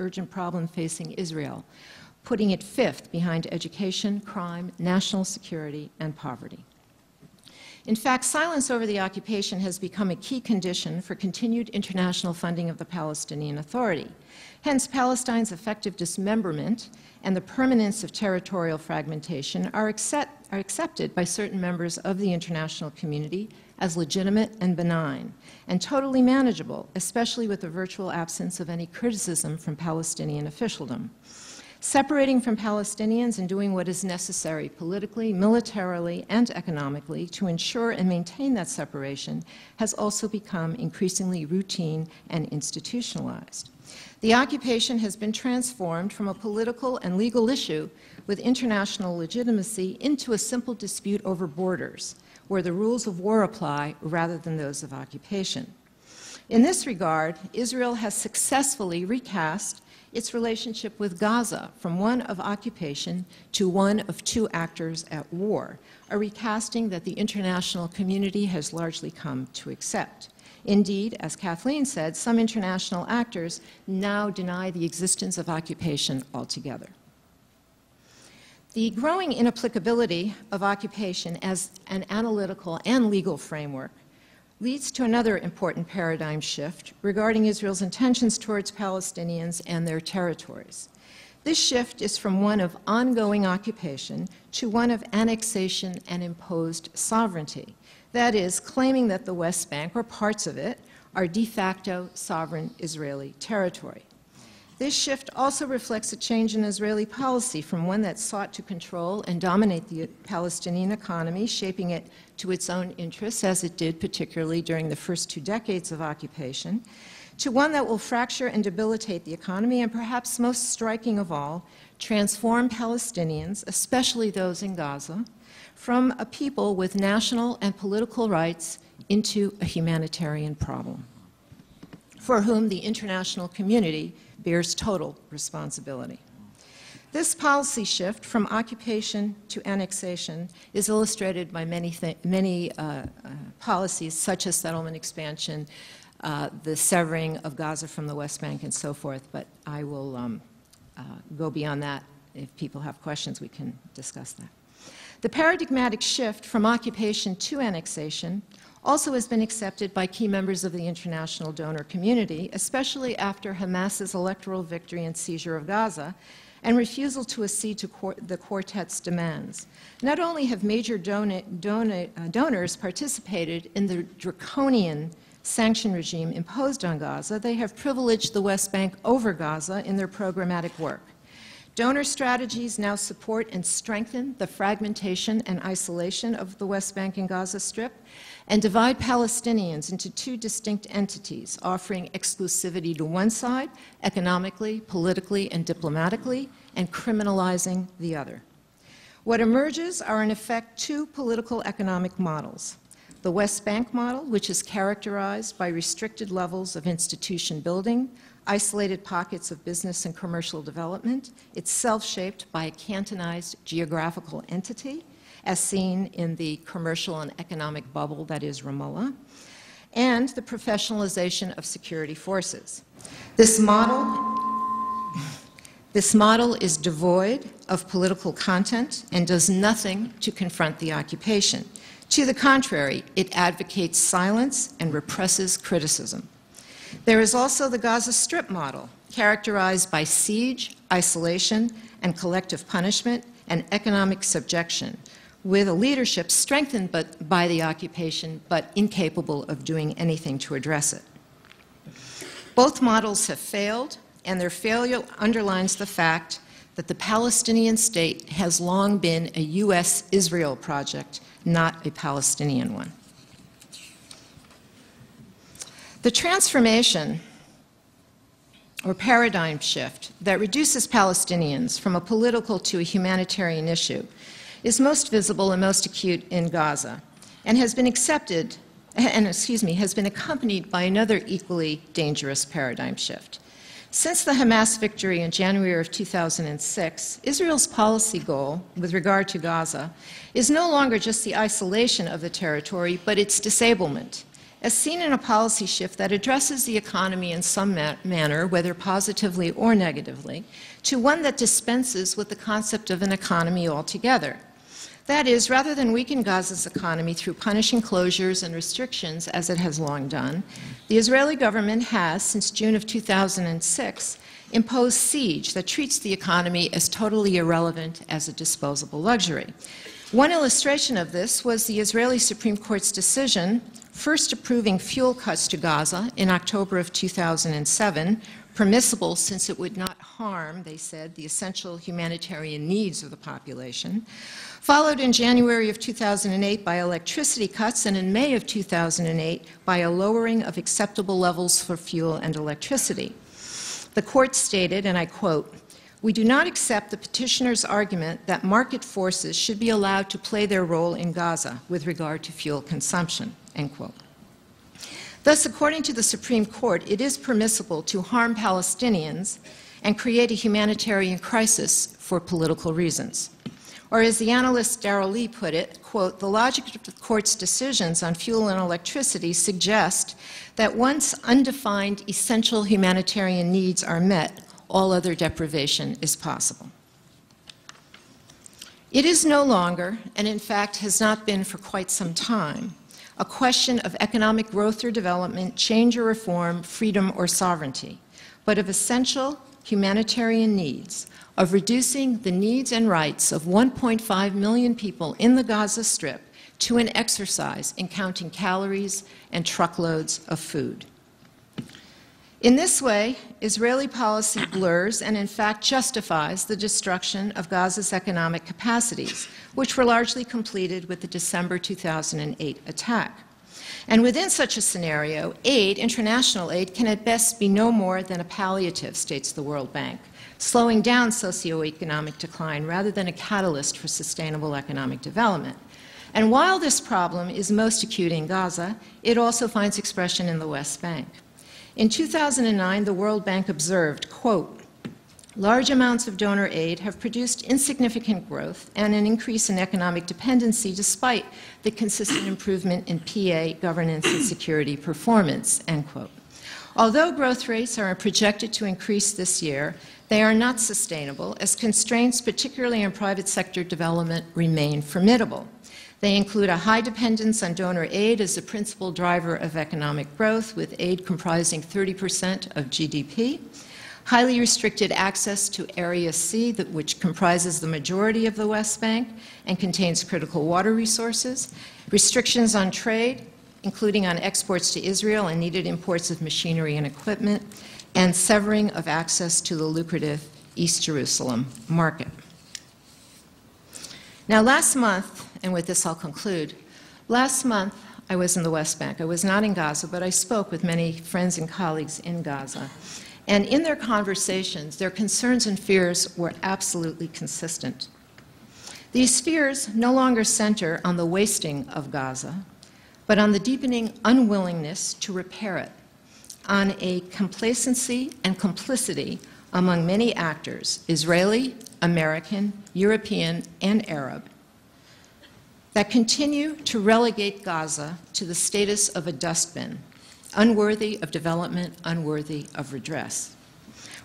urgent problem facing Israel, putting it fifth behind education, crime, national security, and poverty. In fact, silence over the occupation has become a key condition for continued international funding of the Palestinian Authority. Hence, Palestine's effective dismemberment and the permanence of territorial fragmentation are accepted by certain members of the international community as legitimate and benign, and totally manageable, especially with the virtual absence of any criticism from Palestinian officialdom. Separating from Palestinians and doing what is necessary politically, militarily, and economically to ensure and maintain that separation has also become increasingly routine and institutionalized. The occupation has been transformed from a political and legal issue with international legitimacy into a simple dispute over borders, where the rules of war apply rather than those of occupation. In this regard, Israel has successfully recast its relationship with Gaza from one of occupation to one of two actors at war, a recasting that the international community has largely come to accept. Indeed, as Kathleen said, some international actors now deny the existence of occupation altogether. The growing inapplicability of occupation as an analytical and legal framework leads to another important paradigm shift regarding Israel's intentions towards Palestinians and their territories. This shift is from one of ongoing occupation to one of annexation and imposed sovereignty. That is, claiming that the West Bank, or parts of it, are de facto sovereign Israeli territory. This shift also reflects a change in Israeli policy from one that sought to control and dominate the Palestinian economy, shaping it to its own interests, as it did particularly during the first 2 decades of occupation, to one that will fracture and debilitate the economy and, perhaps most striking of all, transform Palestinians, especially those in Gaza, from a people with national and political rights into a humanitarian problem, for whom the international community bears total responsibility. This policy shift from occupation to annexation is illustrated by many policies, such as settlement expansion, the severing of Gaza from the West Bank, and so forth, but I will go beyond that. If people have questions, we can discuss that. The paradigmatic shift from occupation to annexation also has been accepted by key members of the international donor community, especially after Hamas's electoral victory and seizure of Gaza and refusal to accede to the quartet's demands. Not only have major donors participated in the draconian sanction regime imposed on Gaza, they have privileged the West Bank over Gaza in their programmatic work. Donor strategies now support and strengthen the fragmentation and isolation of the West Bank and Gaza Strip and divide Palestinians into two distinct entities, offering exclusivity to one side, economically, politically, and diplomatically, and criminalizing the other. What emerges are, in effect, two political economic models. The West Bank model, which is characterized by restricted levels of institution building, isolated pockets of business and commercial development, itself shaped by a cantonized geographical entity, as seen in the commercial and economic bubble that is Ramallah, and the professionalization of security forces. This model is devoid of political content and does nothing to confront the occupation. To the contrary, it advocates silence and represses criticism. There is also the Gaza Strip model, characterized by siege, isolation, and collective punishment and economic subjection, with a leadership strengthened by the occupation but incapable of doing anything to address it. Both models have failed, and their failure underlines the fact that the Palestinian state has long been a U.S.-Israel project, not a Palestinian one. The transformation or paradigm shift that reduces Palestinians from a political to a humanitarian issue is most visible and most acute in Gaza and has been has been accompanied by another equally dangerous paradigm shift. Since the Hamas victory in January of 2006, Israel's policy goal with regard to Gaza is no longer just the isolation of the territory, but its disablement, as seen in a policy shift that addresses the economy in some manner, whether positively or negatively, to one that dispenses with the concept of an economy altogether. That is, rather than weaken Gaza's economy through punishing closures and restrictions, as it has long done, the Israeli government has, since June of 2006, imposed siege that treats the economy as totally irrelevant as a disposable luxury. One illustration of this was the Israeli Supreme Court's decision first approving fuel cuts to Gaza in October of 2007, permissible since it would not harm, they said, the essential humanitarian needs of the population, followed in January of 2008 by electricity cuts, and in May of 2008 by a lowering of acceptable levels for fuel and electricity. The court stated, and I quote, "We do not accept the petitioner's argument that market forces should be allowed to play their role in Gaza with regard to fuel consumption," end quote. Thus, according to the Supreme Court, it is permissible to harm Palestinians and create a humanitarian crisis for political reasons. Or as the analyst Darrell Lee put it, quote, "The logic of the court's decisions on fuel and electricity suggest that once undefined essential humanitarian needs are met, all other deprivation is possible." It is no longer, and in fact has not been for quite some time, a question of economic growth or development, change or reform, freedom or sovereignty, but of essential humanitarian needs, of reducing the needs and rights of 1.5 million people in the Gaza Strip to an exercise in counting calories and truckloads of food. In this way, Israeli policy blurs and in fact justifies the destruction of Gaza's economic capacities, which were largely completed with the December 2008 attack. And within such a scenario, aid, international aid, can at best be no more than a palliative, states the World Bank, slowing down socioeconomic decline rather than a catalyst for sustainable economic development. And while this problem is most acute in Gaza, it also finds expression in the West Bank. In 2009, the World Bank observed, quote, "Large amounts of donor aid have produced insignificant growth and an increase in economic dependency despite the consistent improvement in PA governance and security performance," end quote. Although growth rates are projected to increase this year, they are not sustainable as constraints, particularly in private sector development, remain formidable. They include a high dependence on donor aid as the principal driver of economic growth, with aid comprising 30% of GDP, highly restricted access to Area C, which comprises the majority of the West Bank and contains critical water resources, restrictions on trade, including on exports to Israel and needed imports of machinery and equipment, and severing of access to the lucrative East Jerusalem market. Now, last month, and with this I'll conclude, last month I was in the West Bank. I was not in Gaza, but I spoke with many friends and colleagues in Gaza. And in their conversations, their concerns and fears were absolutely consistent. These fears no longer center on the wasting of Gaza, but on the deepening unwillingness to repair it, on a complacency and complicity among many actors, Israeli, American, European, and Arab, that continue to relegate Gaza to the status of a dustbin, unworthy of development, unworthy of redress.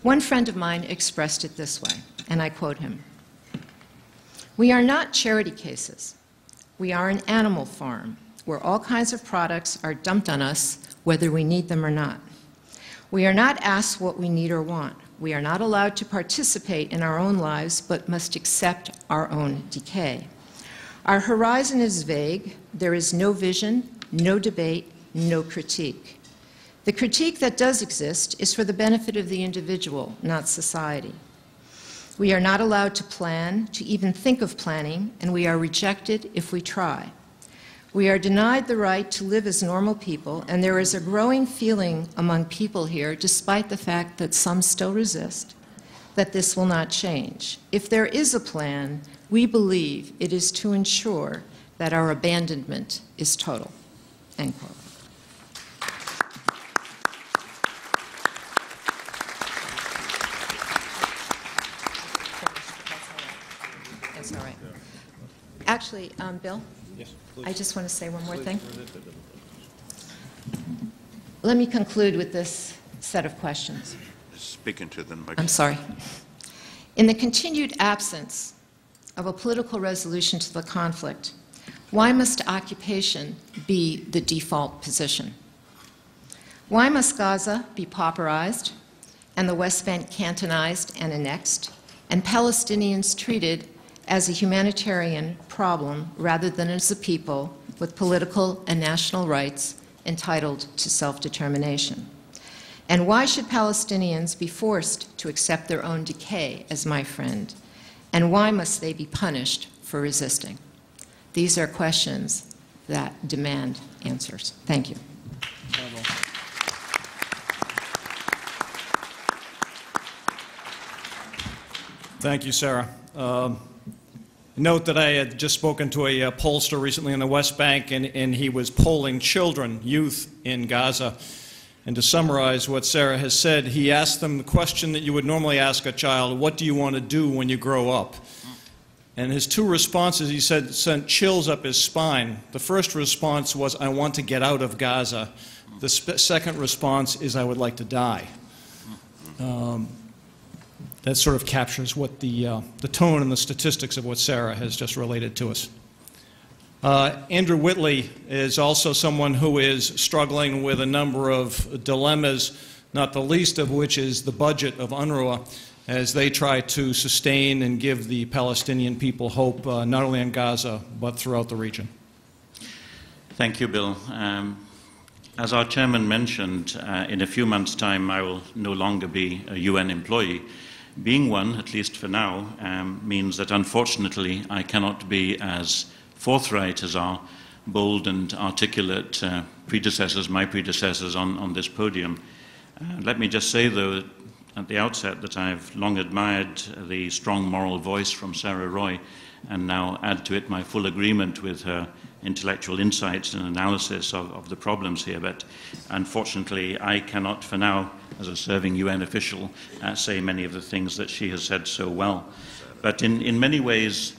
One friend of mine expressed it this way, and I quote him, "We are not charity cases. We are an animal farm where all kinds of products are dumped on us, whether we need them or not. We are not asked what we need or want. We are not allowed to participate in our own lives, but must accept our own decay. Our horizon is vague. There is no vision, no debate, no critique. The critique that does exist is for the benefit of the individual, not society. We are not allowed to plan, to even think of planning, and we are rejected if we try. We are denied the right to live as normal people, and there is a growing feeling among people here, despite the fact that some still resist, that this will not change. If there is a plan, we believe it is to ensure that our abandonment is total." End quote. That's all right. Actually, Bill? Yes, I just want to say one more thing. let me conclude with this set of questions. Speak into the microphone. I'm sorry. In the continued absence of a political resolution to the conflict, why must occupation be the default position? Why must Gaza be pauperized and the West Bank cantonized and annexed, and Palestinians treated as a humanitarian problem rather than as a people with political and national rights entitled to self-determination? And why should Palestinians be forced to accept their own decay as my friend? And why must they be punished for resisting? These are questions that demand answers. Thank you. Thank you, Sarah. Note that I had just spoken to a pollster recently in the West Bank, and he was polling children, youth in Gaza. And to summarize what Sarah has said, he asked them the question that you would normally ask a child: what do you want to do when you grow up? And his two responses, he said, sent chills up his spine. The first response was, I want to get out of Gaza. The second response is, I would like to die. That sort of captures what the tone and the statistics of what Sarah has just related to us. Andrew Whitley is also someone who is struggling with a number of dilemmas, not the least of which is the budget of UNRWA, as they try to sustain and give the Palestinian people hope, not only in Gaza, but throughout the region. Thank you, Bill. As our chairman mentioned, in a few months' time I will no longer be a UN employee. Being one, at least for now, means that unfortunately I cannot be as forthright as our bold and articulate predecessors, my predecessors on this podium. Let me just say, though, at the outset that I've long admired the strong moral voice from Sarah Roy, and now add to it my full agreement with her intellectual insights and analysis of the problems here. But unfortunately, I cannot, for now, as a serving UN official, say many of the things that she has said so well. But in many ways,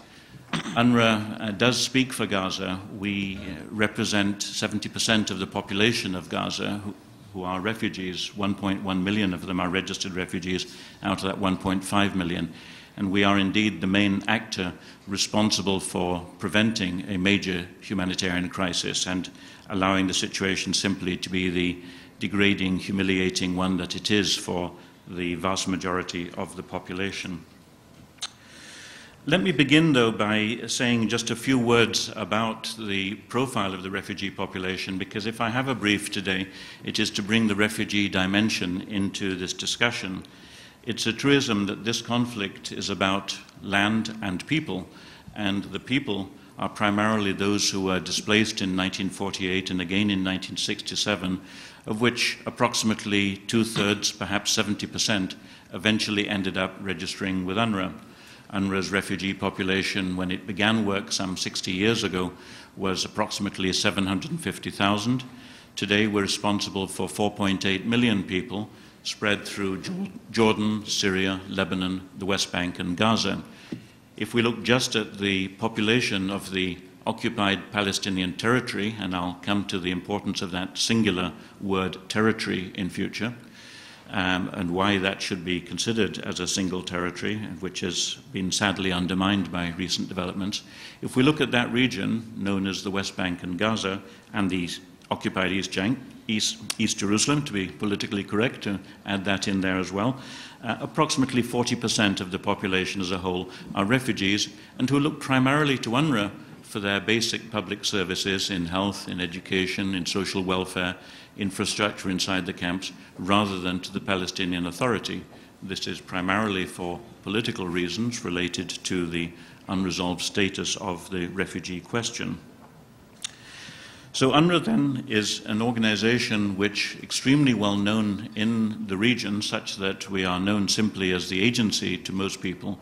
UNRWA does speak for Gaza. We represent 70% of the population of Gaza who are refugees. 1.1 million of them are registered refugees out of that 1.5 million. And we are indeed the main actor responsible for preventing a major humanitarian crisis and allowing the situation simply to be the degrading, humiliating one that it is for the vast majority of the population. Let me begin, though, by saying just a few words about the profile of the refugee population, because if I have a brief today, it is to bring the refugee dimension into this discussion. It's a truism that this conflict is about land and people, and the people are primarily those who were displaced in 1948 and again in 1967, of which approximately two-thirds, perhaps 70%, eventually ended up registering with UNRWA. UNRWA's refugee population, when it began work some 60 years ago, was approximately 750,000. Today, we're responsible for 4.8 million people spread through Jordan, Syria, Lebanon, the West Bank, and Gaza. If we look just at the population of the occupied Palestinian territory, and I'll come to the importance of that singular word territory in future, and why that should be considered as a single territory, which has been sadly undermined by recent developments. If we look at that region, known as the West Bank and Gaza, and the occupied East Jerusalem, to be politically correct, to add that in there as well, approximately 40% of the population as a whole are refugees, and who look primarily to UNRWA for their basic public services in health, in education, in social welfare, infrastructure inside the camps, rather than to the Palestinian Authority. This is primarily for political reasons related to the unresolved status of the refugee question. So UNRWA then is an organization which is extremely well known in the region, such that we are known simply as the agency to most people,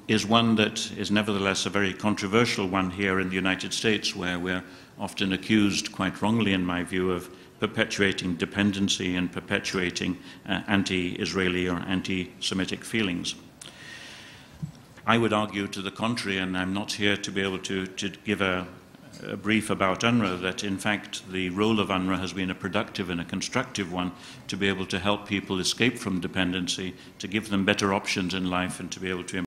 is one that is nevertheless a very controversial one here in the United States, where we're often accused, quite wrongly in my view, of perpetuating dependency and perpetuating anti-Israeli or anti-Semitic feelings. I would argue to the contrary, and I'm not here to be able to give a brief about UNRWA that, in fact, the role of UNRWA has been a productive and a constructive one to be able to help people escape from dependency, to give them better options in life, and to be able to